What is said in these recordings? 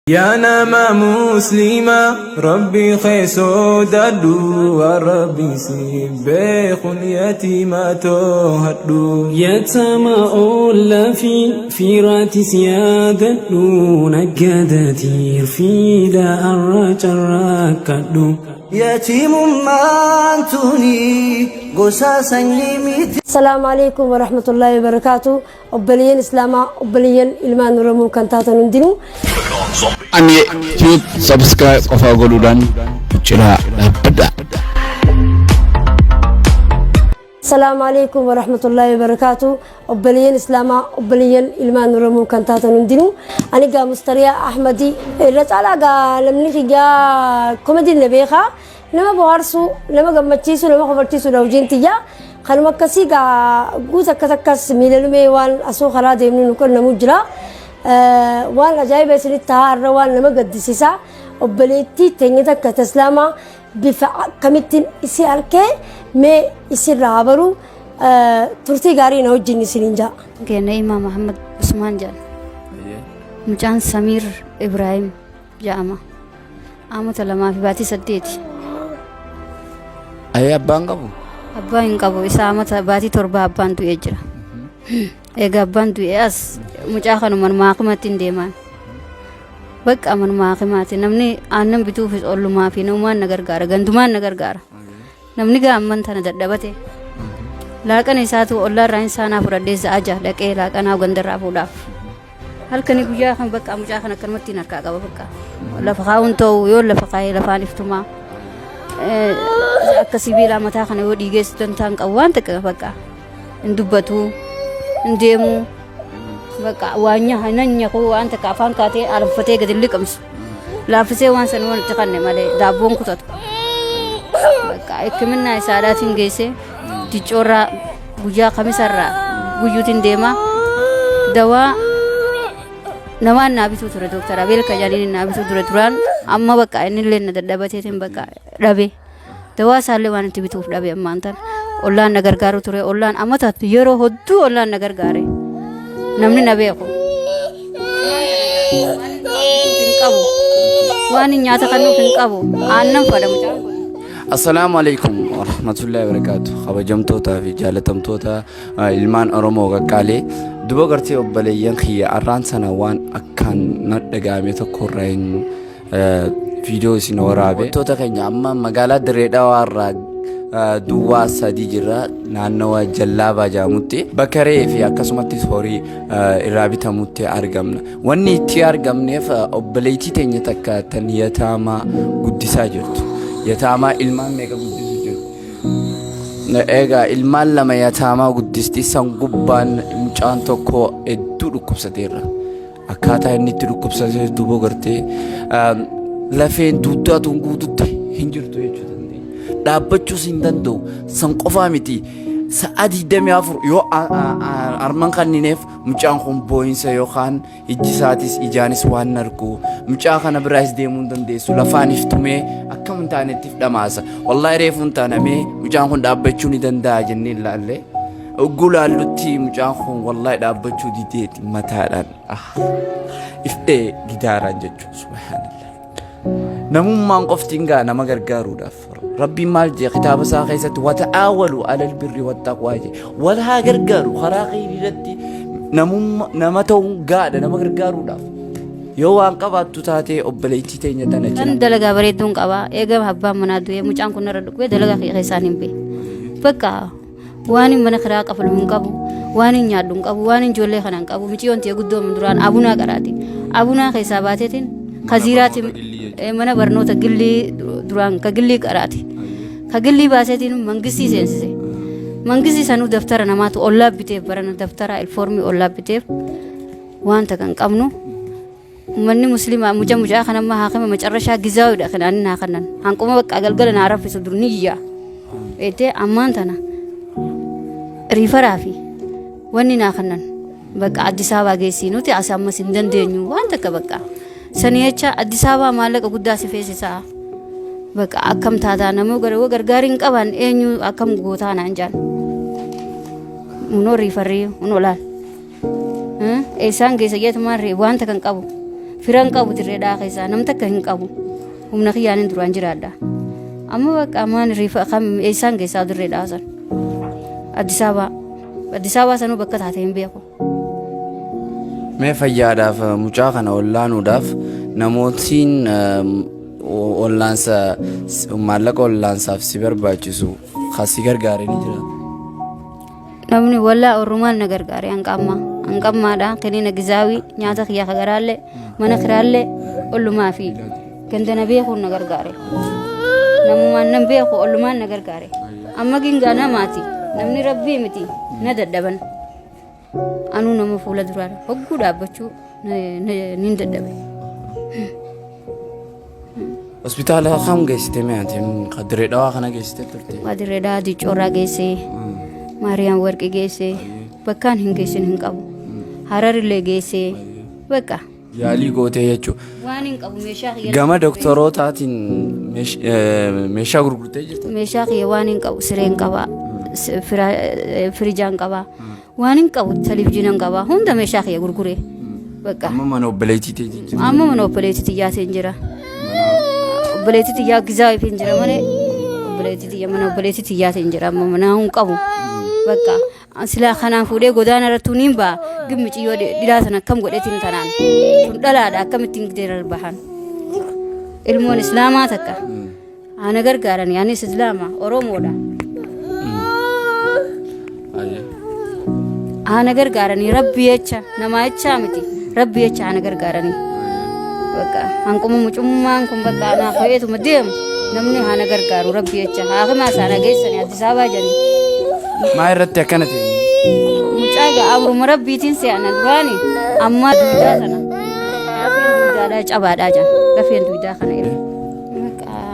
يا نما مسلما ربي خيسو دادو وربي سيبخ يتيماتو هدو يتما أولا في راتي سيادتو نجدتي في دا الرجل يتيم ما أنتوني قصاصا يميت. السلام عليكم ورحمة الله وبركاته. أبليين إسلاما أبليين إلمان رمو كنتاتا ندينو أني يوت سبسكرايب قفا قولودان جرا بدا. السلام عليكم ورحمة الله وبركاته. أبليين إسلاما أبليين إلمان رمو كنتاتا ندينو أنا جا مستريا أحمدي الرجالة جا لمني جا كوميدي نبيخا لما بوارسو لما جمتشيسو لما خبرتيسو لو جنتيا خلوا مكسي جا جوزا كتكس ميللو ميوان أسو خلاص يمنو كل نموجلا وان جايبه سني تهار وان لما قدسيسا وبليتي تنيتا كتسلاما بفع كميتين إسياركه ما إسير رابرو ترتي غاري نوجيني سنينجا. كنا إمام محمد عثمان جان مجان سمير إبراهيم جاما آمت لما في باتي سديتي أي أبان قبو أبان قبو إسامة باتي تربا أبان تو يجرا إيجا أبان تو ياس مجاخن من ماقمتين ديمان بق أمن ماقماتين نمني أنم بتوفيس أولو ما في نومان نجار غارة غندمان نجار غارة نمني جا أمن ثنا دبته لكن إساتو الله رئيس أنا فرديس أجا لك إيه لك أنا غندر أفوداف هل كني بيجا خم بق أمجاخن كلمتي نركع قبل بق لا فخاون تو يول لا فخاي لا فانفتما كسبيلا متى خن يودي جس تنتان كوان تك بق ندبتو نديمو بق وانيا هننيا كو أنت كافان كاتي أعرف فتى قد اللي كمس لا فسي وان سنوان تكني ماله دابون كتات بق إكملنا إساراتين جيسه تجورا بوجا خمسرة بوجودين ديما دوا نمان نابي تطور دكتور أبيل كجانين نابي تطور توران أما بقى إن اللي ندبته تيم بقى ربي دوا سالي وان تبي تطور ربي أما أنتن أولان نجار كارو توري أولان أما تات يورو هدو أولان نجار كاري نمني نبي أكو فينكابو واني نياتا كانو فينكابو أنم فدا مجال السلام عليكم ورحمة الله وبركاته خبجمتوتا في جالتمتوتا إلمان أرومو قالي دوبا قرتي أبليين خي أران سنوان أكان ندقامي تقرين فيديو سنورابي توتا خيني أما مقالة دريدا وارا دوا سادي جرا نانوا جلابا جاموتي بكري في أكسمتي ثوري إرابي تموتي أرقمنا واني تي أرقمني فأبليتي تنيتك تنيتاما قدسا جرتو يتاما إلمان ميكا قدسو جرو إيغا إلمان لما يتاما قدستي سنقبان مجان توكو إدو ركبسة ديرا أكاتا إني تركبسة دير دوبو غرتي لفين دودا دونقو دودا هنجرتو يجو دندي دابچو سندندو سنقفا متي سعادي دمي أفر يو أرمان خانينيف مجان خون بوينسا يو خان إجساتيس إجانيس وان نركو مجان خان برايس ديمون دندي سلافان افتمي أكام انتاني تفداماسا والله ريفون تانامي مجان خون دابچو ندندا جنين لالي أقول اللوتي مجان خون والله دابچو دي ديتي متاران إفئي جداران ججو سبحان الله نمون مان قفتنغا نما غرغارو دافر ربي مالجي كتاب ساخيست وتعاولوا على البر والتقوى ولا غرغارو خراقي ردي نمتو غاد نما غرغارو داف يو وان قباتو تاتي اوبليتي تيني تنجنا كان دلغا بريدون قبا ايغا حبا منادو يمچان كن ردكو دلغا خيسانين بي بقى واني من خراق افل من قبو واني نيادون قبو واني جولي خنان قبو مچيون تي غدو من دران ابونا قراتي ابونا خيساباتين خزيراتي mana barnoota gillee duraan ka gillee qaraati ka gillee baasetiin mangistii seensise mangistii sanuu daftara namaatu ollaa biteef barana daftara ilfoormii ollaa biteef wanta kan qabnu manni muslimaa muja kanamma haakima macarrashaa gizaawidha kanaan naa kanan hanquma bakka galgala naa raffisu durniyya etee ammaan tana riifaraa fi wanni naa kanan bakka Addis Ababaa geessii nuti as ammas hin dandeenyu waan takka bakka سنيتشا أدي سابا مالك أقول في فيسا بق أكم تاتا نمو غرغارين كبان إنيو أكم غوتان أنجان منو ريفري منو لا إنسان كيسا جت ماري وان تكن كابو firan qabu dirreedhaa keessa nam takka hin qabu humna kiyyaanin duraan jiraadha amma bakka amaan rifa kam eessaan keessaa dirreedhaa san Addis Ababa sanuu bakka taate hin beeku. Mee fayyaadhaaf mucaa kana ollaanuudhaaf namootiin ollaansa maallaqa ollaansaaf si barbaachisu kasi gargaaree ni jira. Namni wallaa orrumaan na gargaare hanqammaadha kaniina gizaawi nyaata kiyya kagaraalle mana kiraalle ollumaa fi gandana beekuun na gargaare namumaan nan beeku ollumaan na gargaare amma gingaa namaati namni rabbii miti na dadhaban anuu nama fuula duraan hogguu dhaabbachuu nin dadhabe. Hospitaala kam geessite meetiin Dirreedhaa kana geessite turte? Dirreedhaa Dicoorraa geessee Maariyaam Warqii geessee bakkaan hin geessin hin qabu Hararillee geessee bakka yaalii gootee jechuudha. waan hin qabu meeshaa kiyya Gama doktorootaatiin meeshaa gurgurtee jirta? meeshaa kiyya waan hin qabu sireen qaba firijaan qaba waan hin qabu televizyiinan qaba hunda meeshaa kiyya gurguree bakka Amma mana obboleettiitii jirti. amma mana obboleettii xiyyaatiin jira obboleettii xiyyaa gizaawiif hin jira malee mana obboleettii xiyyaatiin jira amma mana hin qabu bakka silaa kanaan fuudhee godaana irratti niin baa gimmici yoo dhidhaa sana akkam godhetiin tanaan tun dhalaadha akkamittiin gideerar bahan ilmoon islaamaa takka ana gargaaran yaanis islaama oromoodha ana gargaaranii rabbi jecha nama jecha miti rabbi jecha ana gargaaranii bakka hanquma mucummaan kun bakka ana fayyaduma deemu namni ana gargaaru rabbi jecha haakima sana geessanii Addis Ababaa jedhanii Maa irratti akkanatti? mucaa gaabru rabbiitiin se'ana duraani amma duudaa sana rafeen duudaadhaa cabaadhaa jan rafeen duudaa kana irra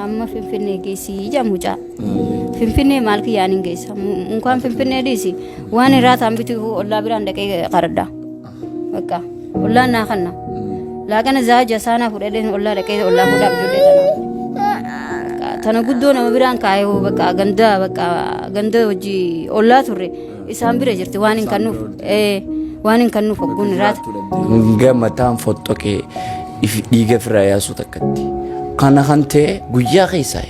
amma finfinnee geessii jan mucaa finfinnee maal kiyyaan hin geessa mukaan finfinnee dhiisi waan irraa taan bitu ollaa biraan dhaqee qaraddaa bakka ollaan naa kanna laaqana zaaja saanaa fudhadheen ollaa dhaqee ollaa fuudhaaf ijoollee tana guddoo nama biraan kaayee bakka ganda hojii ollaa turre isaan bira jirti waan hin kannuuf hogguun irraata. Gammataan foxxoqee dhiiga firaa yaasuu takkatti. Kana kan ta'e guyyaa keessaa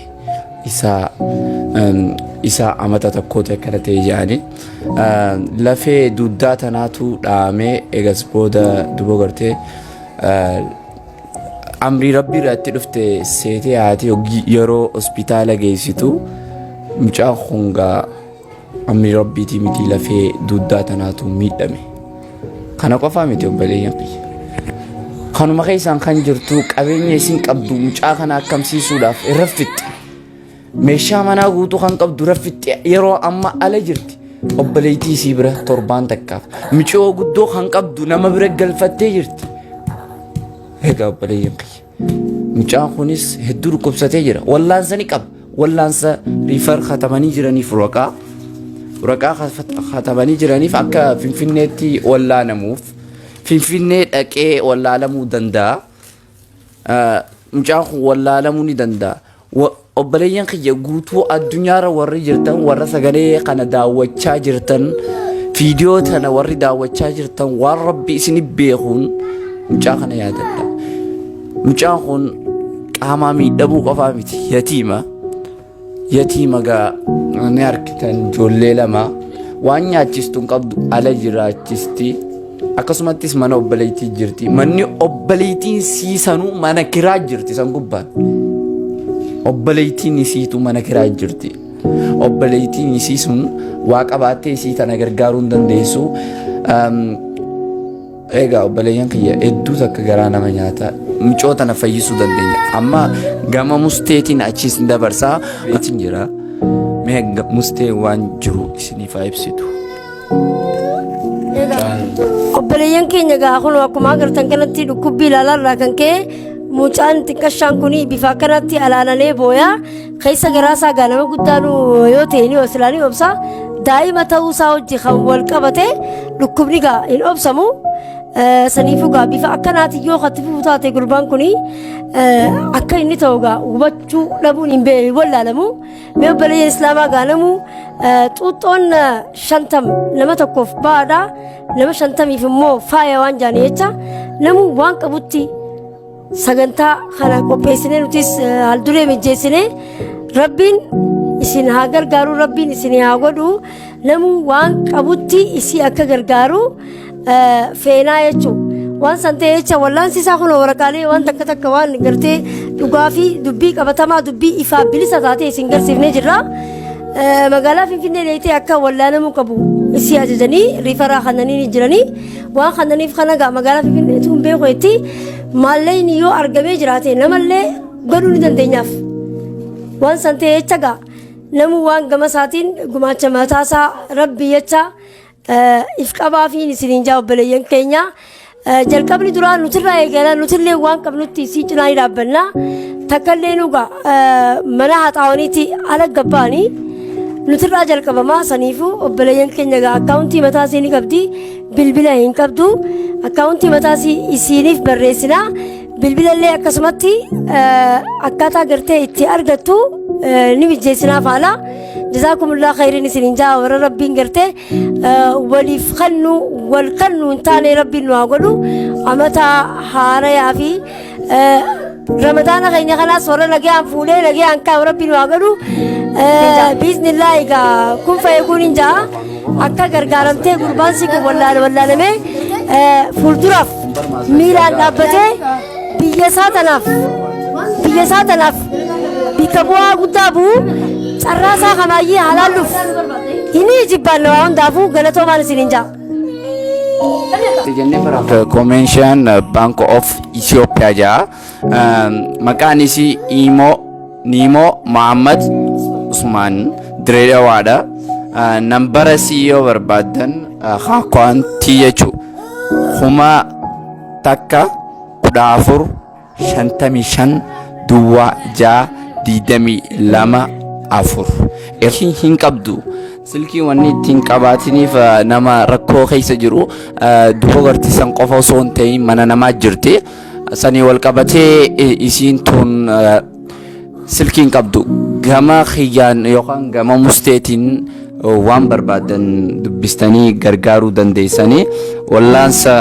isaa amata tokkooti akkana ta'e jedhanii lafee duddaa tanaatu dhahamee egas booda duboo gartee amrii rabbii irratti dhufte seetee haati yeroo hospitaala geessitu mucaan hungaa amrii rabbiitii miti lafee duddaa tanaatu miidhame. Kana qofaa miti obboleeyyan kiyya. Kanuma keessaan kan jirtu qabeenya isin qabdu mucaa kana akkamsiisuudhaaf irra fixxe. Meeshaa manaa guutuu kan qabdu irra fixxe yeroo amma ala jirti. Obboleettii isii bira torbaan takkaaf. Micoo guddoo kan qabdu nama bira galfattee jirti. Egaa obboleeyyan kiyya. Mucaan kunis hedduu dhukkubsatee jira. Wallaansa ni qaba. Wallaansa riifar katabanii jiraniif waraqaa katabanii jiraniif akka finfinneetti wallaanamuuf finfinnee dhaqee wallaalamuu danda'a. Mucaan kun wallaalamuu ni danda'a. Obboleeyyan kiyya guutuu addunyaarra warri jirtan warra sagalee kana daawwachaa jirtan viidiyoo tana warri daawwachaa jirtan waan rabbi isin beekuun mucaa kana yaadadha. Mucaan kun qaamaa miidhamuu qofaa miti yatiima gaa ni argitan ijoollee lama waan nyaachistuun qabdu ala jiraachisti akkasumattis mana obboleettii jirti manni obboleettiin siisanuu mana kiraa jirti san gubbaan obboleettiin isiitu mana kiraa jirti obboleettiin isii sun waa qabaattee isii tana gargaaruu hin dandeessu. Egaa obboleeyyan kiyya hedduu takka garaa nama nyaata mucoo tana fayyisuu dandeenya amma gama musteetiin achiis dabarsaa isin jira mee mustee waan jiru isiniif ibsitu. obboleeyyan keenya gaa kun akkuma agartan kanatti dhukkubbii ilaalarraa kan ka'e mucaan xiqqashaan kun bifa akkanatti alaalanee booyaa keessa garaasaa gaa nama guddaan yoo ta'e ni oslaanii obsa daa'ima ta'uusaa hojii kan wal qabate dhukkubni gaa hin obsamu. Saniifuu gaa bifa akkanaati yoo khattifuu taate gurbaan kun akka inni ta'u gaa hubachuu dhabuun hin wallaalamu. Mee obboleeyyan islaamaa gaa namu xuuxxoon 50 nama tokkoof baadha nama 50 immoo faaya waan jaanii jecha namu waan qabutti sagantaa kana qopheessinee nutis haalduree mijeessinee rabbiin isin haa gargaaru rabbiin isin haa godhu namu waan qabutti isii akka gargaaru feenaa jechuudha. Waan santee jecha wallaansisaa kun waraqaalee waan takka waan gartee dhugaa fi dubbii qabatamaa dubbii ifaa bilisa taatee isin garsiifnee jirra. Magaalaa Finfinnee deeyitee akka wallaanamuu qabu isii ajajanii riifaraa kannanii jiranii waan kannaniif kana gaa magaalaa Finfinnee tun beeku itti maalleen yoo argamee jiraate namallee godhuu ni dandeenyaaf. Waan santee jecha gaa namu waan gama isaatiin gumaacha mataasaa rabbi jecha if qabaa fi isiniin jaa obboleeyyan keenya. Jalqabni duraa nutirraa eegala nutillee waan qabnutti isii cinaa ni dhaabbanna takkallee nuga mana haxaawaniitti ala gabbaanii nutirraa jalqabamaa saniifuu obboleeyyan keenya gaa akkaawuntii mataa isii ni qabdi bilbila hin qabdu akkaawuntii mataa isiiniif barreessinaa bilbilallee akkasumatti akkaataa gartee itti argattu ni mijeessinaaf haala. Jazakumullah khairin isinin jaa warra rabbiin gartee waliif kannu wal kannu hin taane rabbiin nu haa godhu amata haarayaa fi ramadaana keenya kanaas warra nagayaan fuudhee nagayaan kaa'u rabbiin nu haa godhu biiznillaa egaa kun fayyikuun hin jaa akka gargaaramtee gurbaan si kun wallaalamee fuulduraaf miilaan dhaabbatee biyya isaa tanaaf bikka bu'aa guddaa bu'u. Carrasa kamayi halaluf ini jibban waan daafu galatoomaan isinin jaa. Convention Bank of Ethiopia jaa maqaan isii Nimo Muhammad Usman Direedawaadha. Nambara yoo barbaadan akkaawuntii jechuudha. Kuma takka 1455 duwwaa 622 afur hin qabdu silkii wanni ittiin qabaatiniif nama rakkoo keessa jiru duba gartiisan qofa osoo hin ta'in mana namaa jirti sanii wal qabatee isiin tun silkiin qabdu gama khiyyaan yookaan gama musteetiin waan barbaadan dubbistanii gargaaruu dandeessanii wallaansa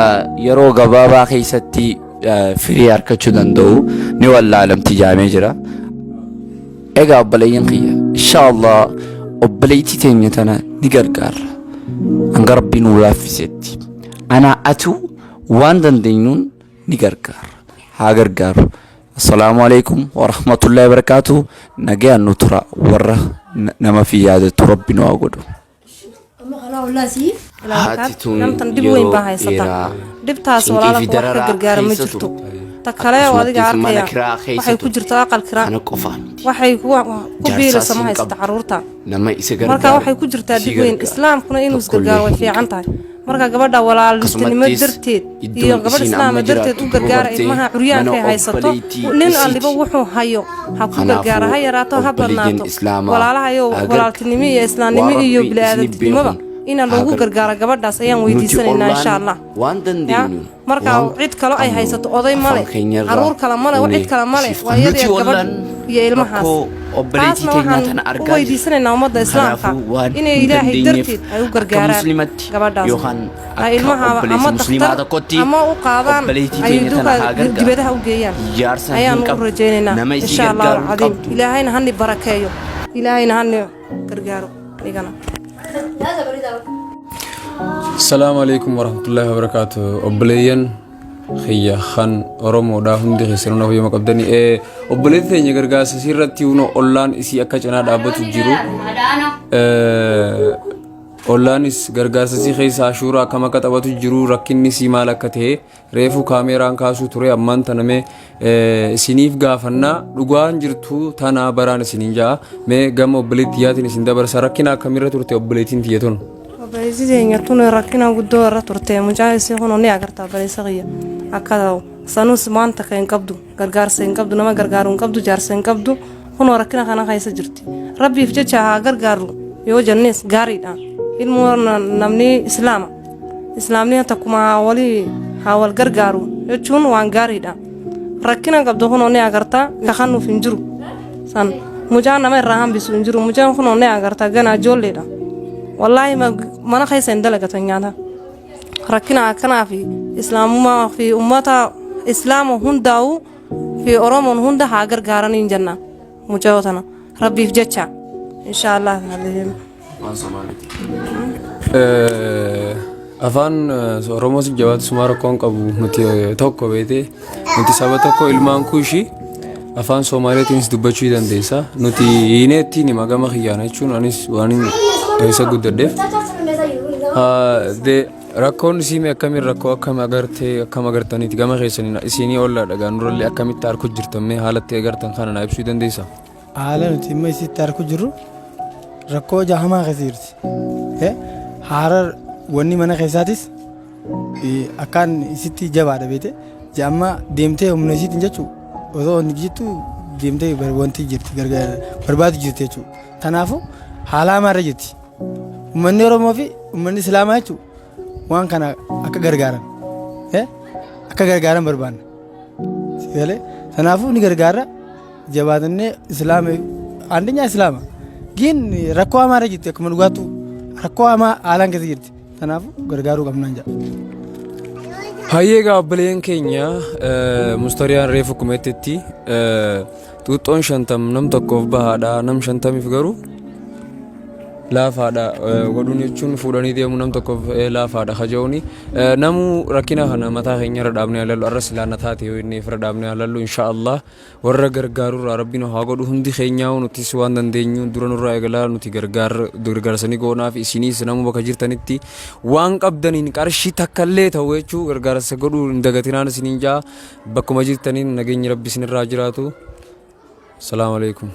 yeroo gabaabaa keessatti firii harkachuu danda'u ni wallaalamti jaamee jira. Ega obboleeyyan kiyya inshallah obboleeytii teenya tana ni gargaara hanga rabbiin nu laaffisetti ana atu waan dandeenyuun ni gargaara haa gargaaru. Assalaamu alaikum wa rahmatullahi wa barakatuh. Nagayaan nu tura warra nama fi yaadatu rabbi nu haa godhu. Haati tun yeroo dheeraa dhibtaas walaalaaf wax ka gargaara ma jirto. takale wadiga arkaya waxay ku jirtaa aqal kira waxay ku biiraysaa ma haysta caruurta marka waxay ku jirtaa dib weyn islaamkuna inuu isgargaaro way fiican tahay marka gabadha walaalnimo darteed iyo gabadh islaam darteed u gargaara ilmaha curyaanka ay haysato nin aliba wuxuu hayo ha ku gargaara ha yaraato ha badnaato walaalaha iyo walaaltinimo iyo islaamnimo iyo bilaadantinimo ina loogu gargaara gabadhaas ayaan weydiisanaynaa insha Allah marka cid kale ay haysato oday male caruur kale male cid kale male waayadii gabadh iyo ilmahaas taasna waxaan weydiisanaynaa ummadda islaamka inay ilaahay darteed ay u gargaaraan gabadhaas ay ilmaha ama dhakhtar ama u qaadaan ay dibadaha u geeyaan ayaan u rajaynaynaa insha Allah cadiim ilaahayna hani barakeeyo ilaahayna hani gargaaro digana. السلام عليكم ورحمة الله وبركاته. أبليين خيا خان أرمو دا هندي خسرنا في يوم قبضني أبليت ثاني كرجاس سيرتي ونو أولان إسي أكاجنا دابت الجرو أولان إس كرجاس سي خيس عاشورا كما كتبت الجرو ركني سيما لكته ريفو كاميرا كاسو تري أمان تنامي سنيف غافنا لغوان جرتو تانا بران سنينجا مي غام أبليت ياتي نسندا برساركنا كاميرا ترتي أبليتين تيتون بليزين يرتون ركنا قدو رتورتي مجالس هون نيا كرتا بليسغيا أكادو سانوس مانتا كين قبضو غرغار سين قبضو نما غرغارون قبضو جار سين قبضو هون ركنا خنا خايسة جرتي ربي فجتها غرغارو يو جنس غاريدا المور نمني إسلامني تكما ولي حاول غرغارو يجون وان غاريدا ركنا قبضو هون نيا كرتا كخانو فينجرو سان مجانا ما راهم بيسونجرو مجانا هون نيا كرتا غنا جوليدا والله ما أنا خايسة عندنا كتنيانا ركنا كنا في إسلام ما في أمتا إسلام هنداو في أورومون هندا هاجر قارنين جنة مجاوتنا ربي في جتشا إن شاء الله afaan oromoos jabaatu sumaa rakkoon qabu nuti tokko beete nuti saba tokko ilmaan kuushi afaan soomaaliitiinis dubbachuu dandeessa nuti hiineettiin magama kiyyaana jechuun anis waan isa guddadheef rakkoon isiime akkamiin rakkoo akkam agartaniiti gama keessaniin isinii olla dhagaa nurallee akkamitti harku jirtamme haalatti agartan kana naa ibsuu dandeessa. Haala nuti imma isitti harku jirru rakkoo jahamaa keessa jirti. Harar wanni mana keessaatis akkaan isitti jabaadha beete jamma deemtee humna isiitiin jechuu osoo inni jirtu deemtee wanti jirti barbaadu jirti jechuu tanaafu haala hamaarra jirti uummanni Oromoo fi uummanni Islaamaa jechuu waan kana akka gargaaran barbaanna sigalee tanaafu ni gargaara jabaatannee Islaama andinya Islaama giin rakkoo hamaarra jirti akkuma dhugaatu rakkoo hamaa haalaan keessa jirti. Tanaaf gargaaruu qabnaan jira. Hayyeegaa obboleen keenya mustariyaan reefu kumeettetti xuuxxoon 50 nam tokkoof bahaadha nam 50 garuu laafaadha godhuun jechuun fuudhanii deemu nam tokkoof laafaadha kajooni namu rakkina kana mataa keenya irra dhaabnee halallu arras ilaana taate yoo inni irra dhaabnee halallu inshaallah warra gargaarurraa rabbiin haa godhu hundi keenyaa nutis waan dandeenyu dura nurraa eegalaa nuti gargaarsanii goonaaf isinis namu bakka jirtanitti waan qabdaniin qarshii takkallee ta'u jechuu gargaarsa godhuu hin dagatinaan isiniin jaa bakkuma jirtaniin nageenyi rabbi isinirraa jiraatu. Salaamu alaikum.